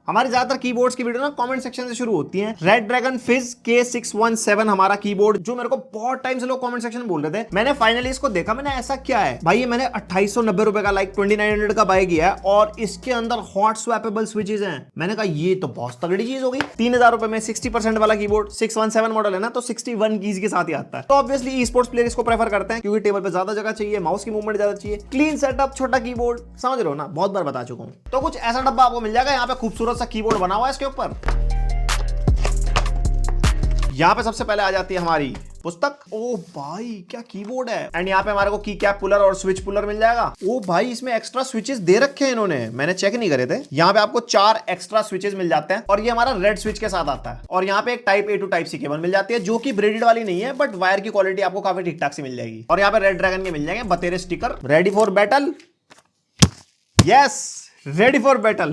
हमारी ज्यादातर कीबोर्ड्स की वीडियो ना कमेंट सेक्शन से शुरू होती है। रेड ड्रैगन फिज K617 हमारा कीबोर्ड, जो मेरे को बहुत टाइम से लोग कमेंट सेक्शन में बोल रहे थे, मैंने फाइनली इसको देखा। मैंने ऐसा क्या है भाई, ये मैंने 2890 रुपए का लाइक 2900 का बाय किया है और इसके अंदर हॉट स्वैपेबल स्विचेस हैं। मैंने कहा ये तो बहुत तगड़ी चीज हो गई। 3000 रुपए में 60% वाला कीबोर्ड, 617 मॉडल है ना, तो 61 कीज के साथ ही आता है। तो ऑब्वियसली ई स्पोर्ट्स प्लेयर इसको प्रेफर करते हैं क्योंकि टेबल पे ज्यादा जगह चाहिए, माउस की मूवमेंट ज्यादा चाहिए, क्लीन सेटअप, छोटा कीबोर्ड, समझ रहे हो ना, बहुत बार बता चुका हूं। तो कुछ ऐसा डब्बा आपको मिल जाएगा, यहाँ पे खूबसूरत सा कीबोर्ड बना हुआ है इसके ऊपर। यहाँ पे सबसे पहले आ जाती है हमारी पुस्तक। ओ भाई क्या कीबोर्ड है। एंड यहाँ पे हमारे को की कैप पुलर और स्विच पुलर मिल जाएगा। ओ भाई इसमें एक्स्ट्रा स्विचेस दे रखे हैं इन्होंने, मैंने चेक नहीं करे थे। यहाँ पे आपको 4 एक्स्ट्रा स्विचेस मिल जाते हैं और ये हमारा रेड स्विच के साथ आता है। और यहाँ पे एक type A to type C cable मिल जाती है, जो कि ब्रेडेड वाली नहीं है, बट वायर की क्वालिटी आपको काफी ठीक ठाक सी मिल जाएगी। और यहाँ पे रेड ड्रैगन के मिल जाएंगे बतेरे sticker. Ready for battle, yes ready for battle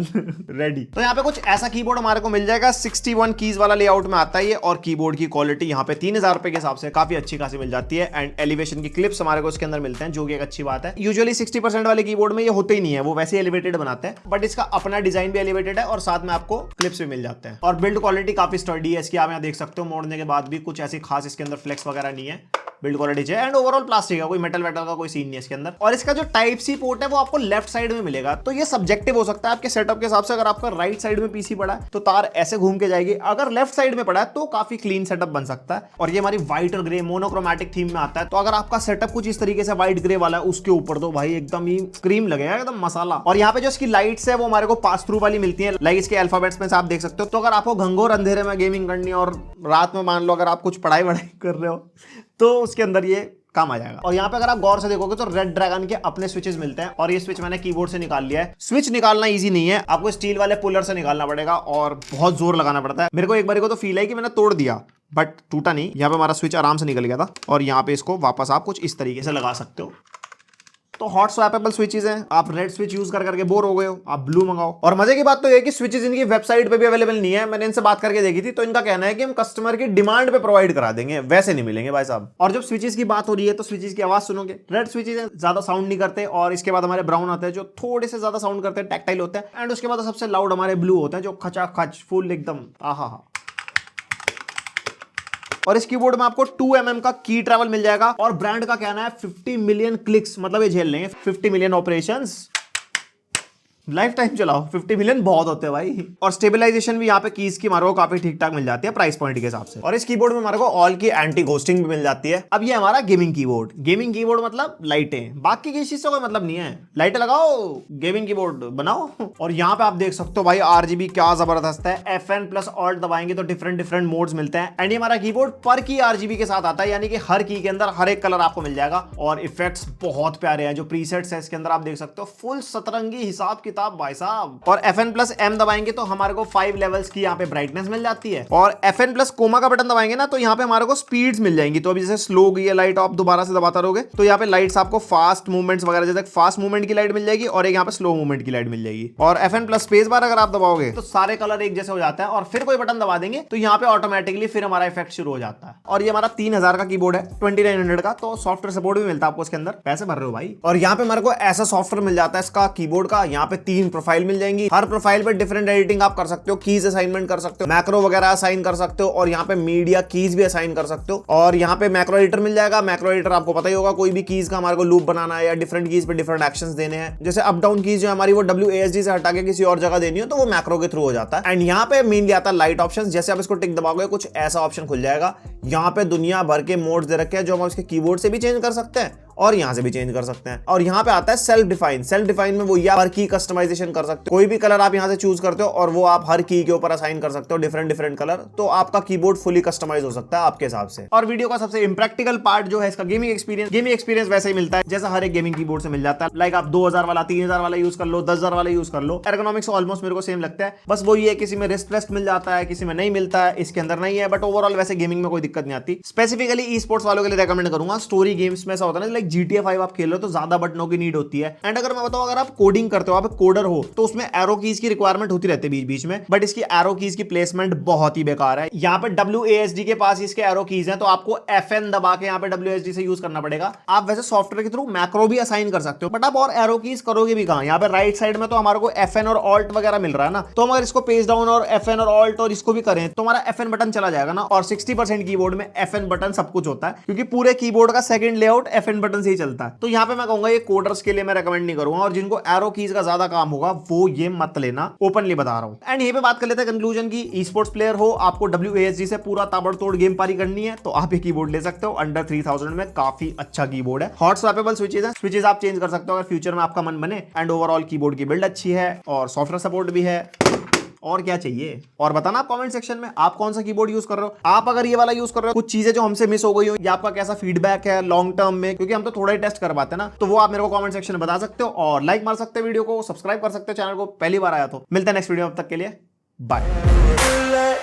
ready. तो यहाँ पे कुछ ऐसा कीबोर्ड हमारे को मिल जाएगा। 61 कीज वाला लेआउट में आता है ये, और कीबोर्ड की क्वालिटी यहाँ पे 3000 रुपए के हिसाब से काफी अच्छी खासी मिल जाती है। एंड एलिवेशन की क्लिप्स हमारे को इसके अंदर मिलते हैं, जो कि एक अच्छी बात है। यूजुअली 60% वाले कीबोर्ड में ये होते ही नहीं है, वो वैसे एलिवेटेड बनाते हैं, बट इसका अपना डिजाइन भी एलिवेटेड है और साथ में आपको क्लिप्स भी मिल जाते हैं। और बिल्ड क्वालिटी काफी स्टर्डी है इसकी, आप यहाँ देख सकते हो। मोड़ने के बाद भी कुछ ऐसी खास इसके अंदर फ्लेक्स वगैरह नहीं है, बिल्ड क्वालिटी है। एंड ओवरऑल प्लास्टिक है, कोई मेटल वेटल का कोई सीन नहीं है इसके अंदर। और इसका जो टाइप C पोर्ट है वो आपको लेफ्ट साइड में मिलेगा, तो ये सब्जेक्टिव हो सकता है आपके सेटअप के हिसाब से। अगर आपका राइट साइड में पीसी पड़ा है तो तार ऐसे घूम के जाएगी, अगर लेफ्ट साइड में पड़ा है तो काफी क्लीन सेटअप बन सकता है। और ये हमारी व्हाइट और ग्रे मोनोक्रोमैटिक थीम में आता है, तो अगर आपका सेटअप कुछ इस तरीके से व्हाइट ग्रे वाला है उसके ऊपर, तो भाई एकदम ही क्रीम लगेगा, एकदम मसाला। और यहाँ पे जो इसकी लाइट्स है वो हमारे को पास थ्रू वाली मिलती है, लाइक इसके अल्फाबेट्स में से आप देख सकते हो। तो अगर आपको घंघोर अंधेरे में गेमिंग करनी और रात में मान लो अगर आप कुछ पढ़ाई कर रहे हो तो उसके अंदर ये काम आ जाएगा। और यहाँ पे अगर आप गौर से देखोगे तो रेड ड्रैगन के अपने स्विचेस मिलते हैं, और ये स्विच मैंने कीबोर्ड से निकाल लिया है। स्विच निकालना इजी नहीं है, आपको स्टील वाले पुलर से निकालना पड़ेगा और बहुत जोर लगाना पड़ता है। मेरे को एक बार को तो फील है कि मैंने तोड़ दिया, बट टूटा नहीं। यहाँ पे हमारा स्विच आराम से निकल गया था, और यहाँ पे इसको वापस आप कुछ इस तरीके से लगा सकते हो। तो हॉट स्वैपेबल स्विचेस हैं, आप रेड स्विच यूज कर करके बोर हो गए हो, आप ब्लू मंगाओ। और मजे की बात तो ये कि स्विचेस इनकी वेबसाइट पे भी अवेलेबल नहीं है। मैंने इनसे बात करके देखी थी, तो इनका कहना है कि हम कस्टमर की डिमांड पे प्रोवाइड करा देंगे, वैसे नहीं मिलेंगे भाई साहब। और जब स्विचेस की बात हो रही है तो स्विचेस की आवाज सुनोगे, रेड स्विचेस ज्यादा साउंड नहीं करते, और इसके बाद हमारे ब्राउन आते हैं जो थोड़े से ज्यादा साउंड करते हैं, टैक्टाइल होते हैं। एंड उसके बाद सबसे लाउड हमारे ब्लू होते हैं, जो खचा खच फुल एकदम आहा। और इस कीबोर्ड में आपको 2 mm का की ट्रैवल मिल जाएगा, और ब्रांड का कहना है 50 मिलियन क्लिक्स, मतलब ये झेल लेंगे 50 मिलियन ऑपरेशंस लाइफ टाइम चलाओ। 50 मिलियन बहुत होते हैं भाई। और स्टेबलाइजेशन भी यहाँ पे कीज की हमारे को काफी ठीक ठाक मिल जाती है प्राइस पॉइंट के हिसाब से। और इस कीबोर्ड में हमारे को ऑल की एंटी घोस्टिंग भी मिल जाती है। अब ये हमारा गेमिंग कीबोर्ड। गेमिंग कीबोर्ड मतलब लाइटें, बाकी किसी चीज से कोई मतलब नहीं है। लाइटें लगाओ, गेमिंग कीबोर्ड बनाओ। और यहाँ पे आप देख सकते हो भाई RGB क्या जबरदस्त है। FN प्लस ऑल्ट दबाएंगे तो डिफरेंट मोड्स मिलते हैं। एंड ये हमारा कीबोर्ड पर की RGB के साथ आता है, यानी कि हर की के अंदर हर एक कलर आपको मिल जाएगा। और इफेक्ट्स बहुत प्यारे हैं, जो प्रीसेट्स है इसके अंदर आप देख सकते हो, फुल सतरंगी हिसाब किताब भाई साहब। और FN प्लस M दबाएंगे तो हमारे को 5 लेवल्स की यहाँ पे ब्राइटनेस मिल जाती है। और FN प्लस कोमा का बटन दबाएंगे ना, तो यहाँ पे हमारे को स्पीड्स मिल जाएंगी। तो अभी जैसे स्लो गई है लाइट, आप दोबारा से दबाता रहोगे तो यहाँ पे लाइट्स आपको फास्ट मूवमेंट्स वगैरह, जैसे फास्ट मूवमेंट की लाइट मिल जाएगी और एक यहाँ पे स्लो मूवमेंट की लाइट मिल जाएगी। और FN प्लस स्पेस बार अगर आप दबाओगे तो सारे कलर एक जैसे हो जाता है। और फिर कोई बटन दबा देंगे तो यहाँ पे ऑटोमेटिकली फिर हमारा इफेक्ट शुरू हो जाता है। और ये हमारा 3000 का कीबोर्ड है, 2900 का, तो सॉफ्टवेयर सपोर्ट भी मिलता है आपको इसके अंदर, पैसे भर रहे हो भाई। और यहाँ पे हमारे को ऐसा सॉफ्टवेयर मिल जाता है इसका कीबोर्ड का, यहाँ पे 3 प्रोफाइल मिल जाएंगी। हर प्रोफाइल पे डिफरेंट एडिटिंग आप कर सकते हो, कीज असाइनमेंट कर सकते हो, मैक्रो वगैरह असाइन कर सकते हो, और यहाँ पे मीडिया कीज भी असाइन कर सकते हो। और यहाँ पे मैक्रो एडिटर मिल जाएगा। मैक्रो एडिटर आपको पता ही होगा, कोई भी कीज का हमारे को लूप बनाना है या डिफरेंट कीज पे डिफरेंट एक्शंस देने हैं, जैसे अप डाउन कीज जो हमारी वो WASD से हटा के किसी और जगह देनी हो तो वो मैक्रो के थ्रू हो जाता है। एंड यहाँ पे मेनली आता है लाइट ऑप्शन। जैसे आप इसको टिक दबाओगे कुछ ऐसा ऑप्शन खुल जाएगा। यहाँ पे दुनिया भर के मोड्स दे रखे हैं, जो हम इसके कीबोर्ड से भी चेंज कर सकते हैं और यहाँ से भी चेंज कर सकते हैं। और यहाँ पे आता है सेल्फ डिफाइन। सेल्फ डिफाइन में वो या हर की कस्टमाइजेशन कर सकते हो, कोई भी कलर आप यहाँ से चूज करते हो और वो आप हर की के ऊपर असाइन कर सकते हो डिफरेंट कलर। तो आपका कीबोर्ड फुली कस्टमाइज हो सकता है आपके हिसाब से। और वीडियो का सबसे इंप्रैक्टिकल पार्ट जो है इसका गेमिंग एक्सपीरियंस वैसे ही मिलता है जैसा हर एक गेमिंग कीबोर्ड से मिल जाता है। लाइक आप 2000 वाला 3000 वाला यूज कर लो, 10,000 वाला यूज कर लो, एर्गोनॉमिक्स ऑलमोस्ट मेरे को सेम लगता है। बस वो ये किसी में रिस्ट रेस्ट मिल जाता है, किसी में नहीं मिलता है, इसके अंदर नहीं है। बट ओवरऑल वैसे गेमिंग में कोई दिक्कत दिक्कत नहीं आती। स्पेसिफिकली ई स्पोर्ट्स वालों के लिए रेकमेंड करूंगा। स्टोरी गेम्स में ऐसा होता है ना, लाइक GTA 5 आप खेल रहे हो तो ज्यादा बटनों की नीड होती है। एंड अगर मैं बताऊं, अगर आप कोडिंग करते हो, आप कोडर हो, तो उसमें एरो कीज की रिक्वायरमेंट होती रहती है बीच बीच में, बट इसकी एरो कीज की प्लेसमेंट बहुत ही बेकार है। यहाँ पे WASD के पास इसके एरो कीज हैं, तो आपको FN दबा के यहाँ पे WASD से यूज करना पड़ेगा। आप वैसे सॉफ्टवेयर के थ्रू मैक्रो भी असाइन कर सकते हो, बट आप और एरो कीज करोगे भी कहां? यहाँ पे राइट साइड में तो हमारे को FN और ऑल्ट वगैरह मिल रहा है ना, तो हम अगर इसको पेज डाउन और FN और ऑल्ट और इसको भी करें तो हमारा FN बटन चला जाएगा ना। और 60% कीबोर्ड में FN बटन सब कुछ होता है, क्योंकि पूरे कीबोर्ड का सेकंड लेआउट FN बटन से ही चलता है। तो यहाँ पे मैं कहूंगा ये कोडर्स के लिए मैं रेकमेंड नहीं करूंगा, और जिनको एरो कीज का ज्यादा काम होगा वो ये मत लेना, ओपनली बता रहा हूं। एंड यहीं पे बात कर लेते हैं कंक्लूजन की। ई स्पोर्ट्स प्लेयर हो, आपको WASD से पूरा ताबड़तोड़ गेम पारी करनी है, तो आप ये कीबोर्ड ले सकते हो। अंडर 3000 में काफी अच्छा कीबोर्ड है। हॉट स्वैपेबल स्विचेस हैं, स्विचेस आप चेंज कर सकते हो अगर फ्यूचर में आपका मन बने। एंड ओवरऑल कीबोर्ड की बिल्ड अच्छी है और सॉफ्टवेयर सपोर्ट भी है। और क्या चाहिए? और बताना आप कमेंट सेक्शन में आप कौन सा कीबोर्ड यूज कर रहे हो। आप अगर ये वाला यूज कर रहे हो, कुछ चीजें जो हमसे मिस हो गई हो, या आपका कैसा फीडबैक है लॉन्ग टर्म में, क्योंकि हम तो थोड़ा ही टेस्ट कर पाते हैं ना, तो वो आप मेरे को कमेंट सेक्शन में बता सकते हो। और लाइक मार सकते हो वीडियो को, सब्सक्राइब कर सकते हो चैनल को, पहली बार आया तो। मिलते हैं नेक्स्ट वीडियो, अब तक के लिए बाय।